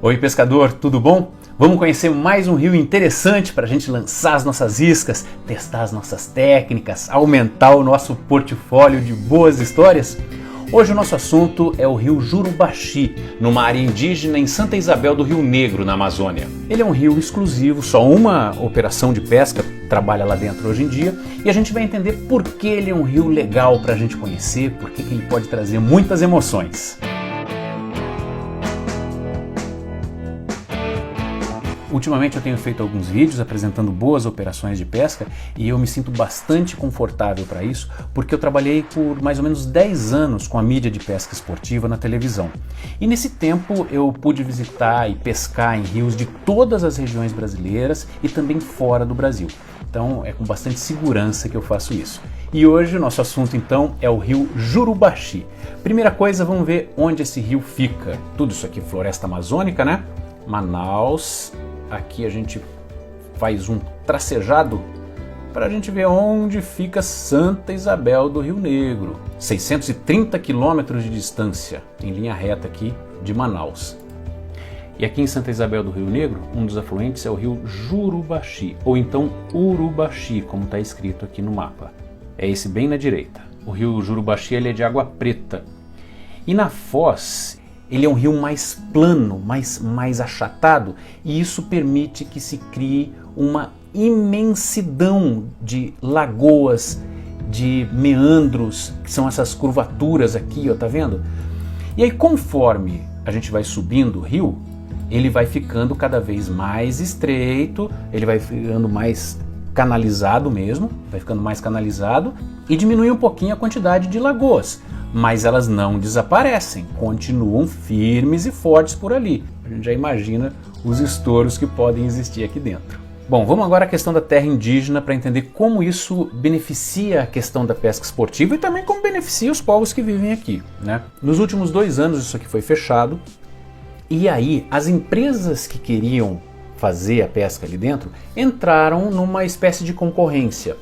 Oi pescador, tudo bom? Vamos conhecer mais um rio interessante para a gente lançar as nossas iscas, testar as nossas técnicas, aumentar o nosso portfólio de boas histórias? Hoje o nosso assunto é o rio Jurubaxi, numa área indígena em Santa Isabel do Rio Negro, na Amazônia. Ele é um rio exclusivo, só uma operação de pesca trabalha lá dentro hoje em dia, e a gente vai entender por que ele é um rio legal para a gente conhecer, por que ele pode trazer muitas emoções. Ultimamente eu tenho feito alguns vídeos apresentando boas operações de pesca e eu me sinto bastante confortável para isso porque eu trabalhei por mais ou menos 10 anos com a mídia de pesca esportiva na televisão. E nesse tempo eu pude visitar e pescar em rios de todas as regiões brasileiras e também fora do Brasil. Então é com bastante segurança que eu faço isso. E hoje o nosso assunto então é o rio Jurubaxi. Primeira coisa, vamos ver onde esse rio fica. Tudo isso aqui floresta amazônica, né? Manaus. Aqui a gente faz um tracejado para a gente ver onde fica Santa Isabel do Rio Negro. 630 quilômetros de distância, em linha reta aqui de Manaus. E aqui em Santa Isabel do Rio Negro, um dos afluentes é o rio Jurubaxi, ou então Urubaxi, como está escrito aqui no mapa. É esse bem na direita. O rio Jurubaxi ele é de água preta. E na foz, ele é um rio mais plano, mais achatado, e isso permite que se crie uma imensidão de lagoas, de meandros, que são essas curvaturas aqui, ó, tá vendo? E aí conforme a gente vai subindo o rio, ele vai ficando cada vez mais estreito, ele vai ficando mais canalizado mesmo, vai ficando mais canalizado e diminui um pouquinho a quantidade de lagoas. Mas elas não desaparecem, continuam firmes e fortes por ali. A gente já imagina os estouros que podem existir aqui dentro. Bom, vamos agora à questão da terra indígena para entender como isso beneficia a questão da pesca esportiva e também como beneficia os povos que vivem aqui, né? Nos últimos 2 anos isso aqui foi fechado e aí as empresas que queriam fazer a pesca ali dentro entraram numa espécie de concorrência.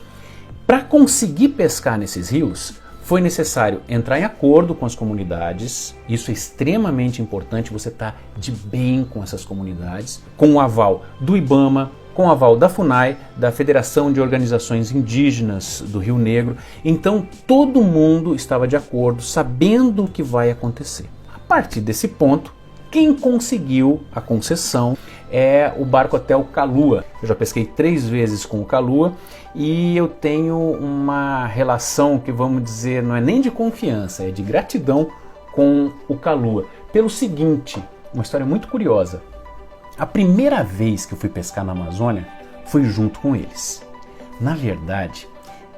Para conseguir pescar nesses rios, foi necessário entrar em acordo com as comunidades, isso é extremamente importante, você estar de bem com essas comunidades, com o aval do IBAMA, com o aval da FUNAI, da Federação de Organizações Indígenas do Rio Negro. Então todo mundo estava de acordo, sabendo o que vai acontecer. A partir desse ponto, quem conseguiu a concessão é o Barco Hotel Kalua. Eu já pesquei 3 vezes com o Kalua e eu tenho uma relação que, vamos dizer, não é nem de confiança, é de gratidão com o Kalua. Pelo seguinte, uma história muito curiosa. A primeira vez que eu fui pescar na Amazônia foi junto com eles. Na verdade,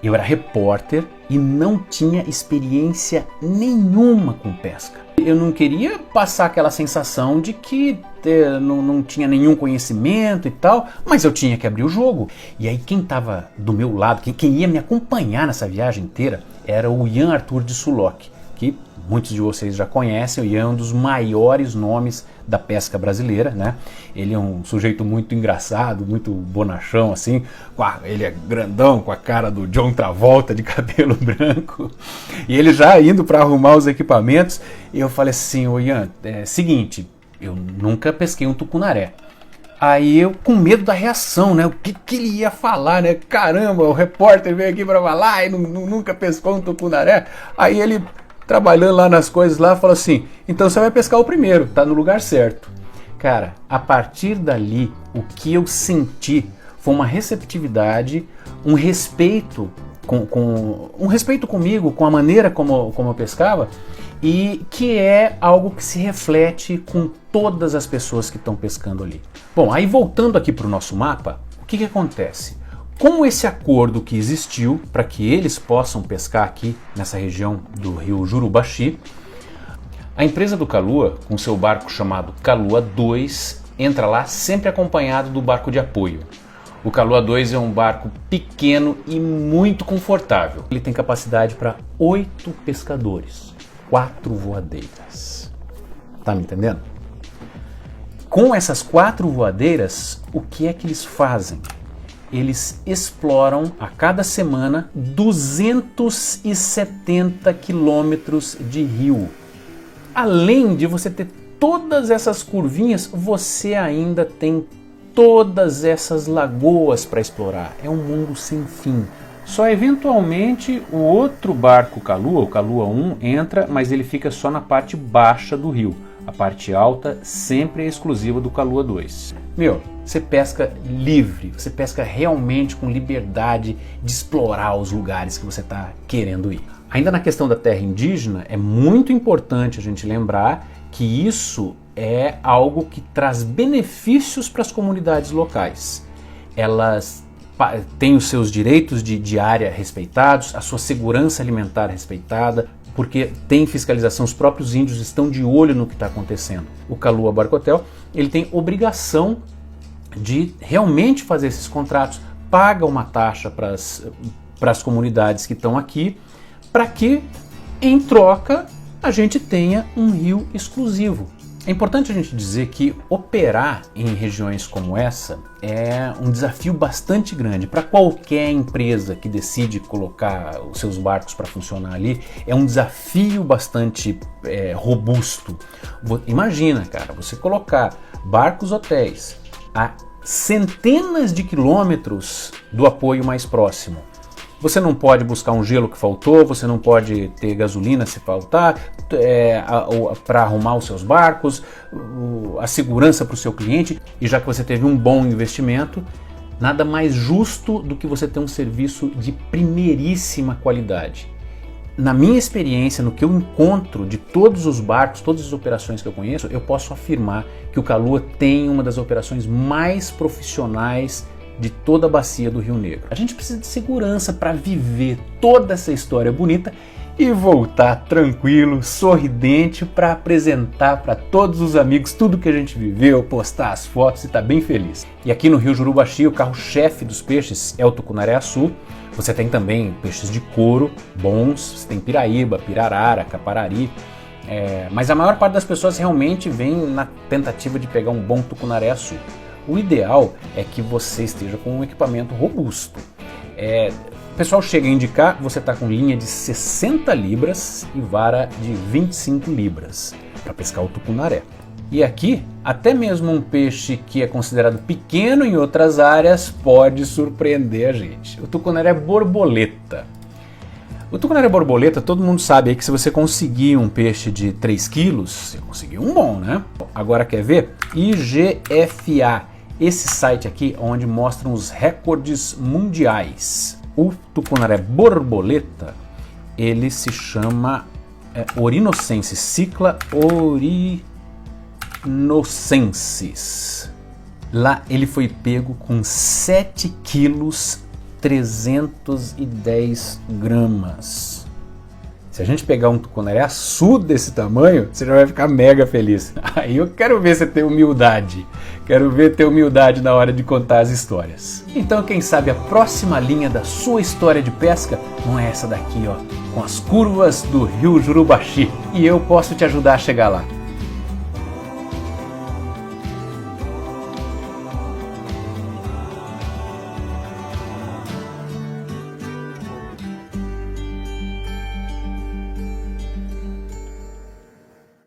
eu era repórter e não tinha experiência nenhuma com pesca. Eu não queria passar aquela sensação de que não tinha nenhum conhecimento e tal, mas eu tinha que abrir o jogo. E aí quem estava do meu lado, quem ia me acompanhar nessa viagem inteira, era o Ian Arthur de Sullock, que muitos de vocês já conhecem. O Ian é um dos maiores nomes da pesca brasileira, né? Ele é um sujeito muito engraçado, muito bonachão, assim. Ele é grandão, com a cara do John Travolta, de cabelo branco. E ele já indo para arrumar os equipamentos, e eu falei assim: ô Ian, seguinte, eu nunca pesquei um tucunaré. Aí eu, com medo da reação, né? O que ele ia falar, né? Caramba, o repórter veio aqui para falar e nunca pescou um tucunaré. Aí ele, trabalhando lá nas coisas lá, falou assim: então você vai pescar o primeiro, tá no lugar certo. Cara, a partir dali, o que eu senti foi uma receptividade, um respeito um respeito comigo, com a maneira como eu pescava, e que é algo que se reflete com todas as pessoas que estão pescando ali. Bom, aí voltando aqui para o nosso mapa, o que acontece? Com esse acordo que existiu para que eles possam pescar aqui nessa região do rio Jurubaxi, a empresa do Kalua, com seu barco chamado Kalua 2, entra lá sempre acompanhado do barco de apoio. O Kalua 2 é um barco pequeno e muito confortável. Ele tem capacidade para 8 pescadores, 4 voadeiras. Tá me entendendo? Com essas 4 voadeiras, o que é que eles fazem? Eles exploram a cada semana 270 quilômetros de rio. Além de você ter todas essas curvinhas, você ainda tem todas essas lagoas para explorar. É um mundo sem fim. Só eventualmente o outro barco Kalua, o Kalua 1, entra, mas ele fica só na parte baixa do rio. A parte alta sempre é exclusiva do Kalua 2. Você pesca livre, você pesca realmente com liberdade de explorar os lugares que você está querendo ir. Ainda na questão da terra indígena, é muito importante a gente lembrar que isso é algo que traz benefícios para as comunidades locais. Elas têm os seus direitos de área respeitados, a sua segurança alimentar respeitada, porque tem fiscalização, os próprios índios estão de olho no que está acontecendo. O Kalua Barco Hotel, ele tem obrigação de realmente fazer esses contratos, paga uma taxa para as comunidades que estão aqui, para que, em troca, a gente tenha um rio exclusivo. É importante a gente dizer que operar em regiões como essa é um desafio bastante grande para qualquer empresa que decide colocar os seus barcos para funcionar ali. É um desafio bastante robusto. Imagina, cara, você colocar barcos hotéis a centenas de quilômetros do apoio mais próximo. Você não pode buscar um gelo que faltou, você não pode ter gasolina se faltar, para arrumar os seus barcos, a segurança para o seu cliente. E já que você teve um bom investimento, nada mais justo do que você ter um serviço de primeiríssima qualidade. Na minha experiência, no que eu encontro de todos os barcos, todas as operações que eu conheço, eu posso afirmar que o Kalua tem uma das operações mais profissionais de toda a bacia do Rio Negro. A gente precisa de segurança para viver toda essa história bonita e voltar tranquilo, sorridente, para apresentar para todos os amigos tudo que a gente viveu, postar as fotos e estar bem feliz. E aqui no Rio Jurubaxi, o carro-chefe dos peixes é o tucunaré-açu. Você tem também peixes de couro bons, você tem piraíba, pirarara, caparari. Mas a maior parte das pessoas realmente vem na tentativa de pegar um bom tucunaré-açu. O ideal é que você esteja com um equipamento robusto. O pessoal chega a indicar, você está com linha de 60 libras e vara de 25 libras para pescar o tucunaré. E aqui, até mesmo um peixe que é considerado pequeno em outras áreas pode surpreender a gente. O tucunaré borboleta. O tucunaré borboleta, todo mundo sabe aí que se você conseguir um peixe de 3 quilos, você conseguiu um bom, né? Agora quer ver? IGFA. Esse site aqui onde mostram os recordes mundiais. O tucunaré borboleta, ele se chama Orinocensis, Cicla orinocensis. Lá ele foi pego com 7 quilos 310 gramas. Se a gente pegar um tucunaré-açu desse tamanho, você já vai ficar mega feliz. Aí eu quero ver você ter humildade. Quero ver ter humildade na hora de contar as histórias. Então, quem sabe a próxima linha da sua história de pesca não é essa daqui, ó, com as curvas do Rio Jurubaxi. E eu posso te ajudar a chegar lá.